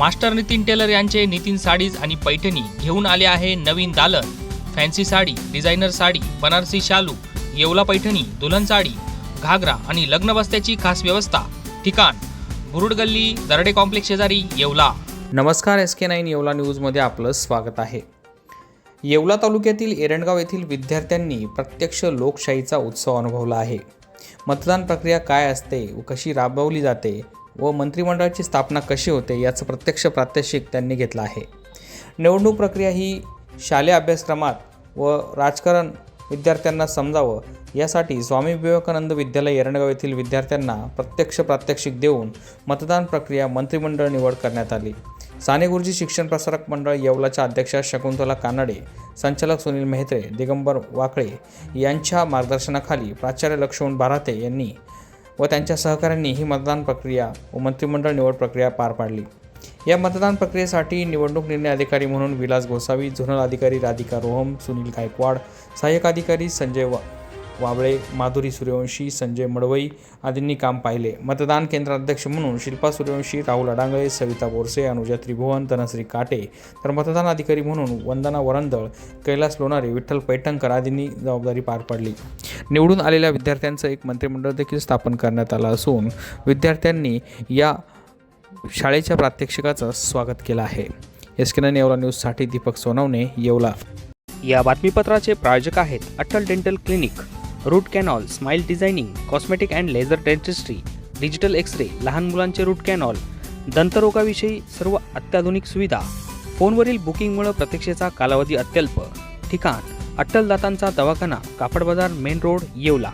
Master Nitin teller यांचे Nitin sarees आणि पैठणी घेऊन आले आहे नवीन दालन। फॅन्सी साडी, डिझायनर साडी, बनारसी शालू, येवला पैठणी, दुल्हन साडी, घागरा आणि लग्न बस्त्याची खास व्यवस्था। ठिकाण बुरुड गल्ली, दरडे कॉम्प्लेक्स शेजारी, येवला। नमस्कार, SK9 येवला न्यूजमध्ये आपलं स्वागत आहे। येवला तालुक्यातील एरंडगाव येथील विद्यार्थ्यांनी प्रत्यक्ष लोकशाहीचा उत्सव अनुभवला आहे। मतदान प्रक्रिया काय असते व कशी राबवली जाते व मंत्रिमंडळाची स्थापना कशी होते याचं प्रत्यक्ष प्रात्यक्षिक त्यांनी घेतलं आहे। निवडणूक प्रक्रिया ही शालेय अभ्यासक्रमात व राजकारण विद्यार्थ्यांना समजावं यासाठी स्वामी विवेकानंद विद्यालय एरंडगाव येथील विद्यार्थ्यांना प्रत्यक्ष प्रात्यक्षिक देऊन मतदान प्रक्रिया मंत्रिमंडळ निवड करण्यात आली। साने गुरुजी शिक्षण प्रसारक मंडळ येवलाच्या अध्यक्षा शकुंतला कानडे, संचालक सुनील मेहत्रे, दिगंबर वाकळे यांच्या मार्गदर्शनाखाली प्राचार्य लक्ष्मण बाराते यांनी व त्यांच्या सहकाऱ्यांनी ही मतदान प्रक्रिया व मंत्रिमंडळ निवड प्रक्रिया पार पाडली। या मतदान प्रक्रियेसाठी निवडणूक निर्णय अधिकारी म्हणून विलास गोसावी, झोनल अधिकारी राधिका रोहम, सुनील गायकवाड, सहाय्यक अधिकारी संजय वाबळे, माधुरी सूर्यवंशी, संजय मडवई आदींनी काम पाहिले। मतदान केंद्राध्यक्ष म्हणून शिल्पा सूर्यवंशी, राहुल अडांगळे, सविता बोरसे, अनुजा त्रिभुवन, धनश्री काटे, तर मतदान अधिकारी म्हणून वंदना वरंदळ, कैलास लोणारे, विठ्ठल पैठणकर आदींनी जबाबदारी पार पाडली। निवडून आलेल्या विद्यार्थ्यांचं एक मंत्रिमंडळ देखील स्थापन करण्यात आलं असून विद्यार्थ्यांनी या शाळेच्या प्रात्यक्षिकाचं स्वागत केलं आहे। SK9 येवला न्यूजसाठी दीपक सोनवणे, येवला। या बातमीपत्राचे प्रायोजक आहेत Atal dental clinic, root canal, smile designing, cosmetic and laser dentistry, digital X ray, लहान मुलांचे रूट कॅनॉल, दंतरोगाविषयी सर्व अत्याधुनिक सुविधा। फोनवरील बुकिंगमुळे प्रतीक्षेचा कालावधी अत्यल्प। ठिकाण अट्टल दातांचा दवाखाना, कापड बाजार, मेन रोड, येवला।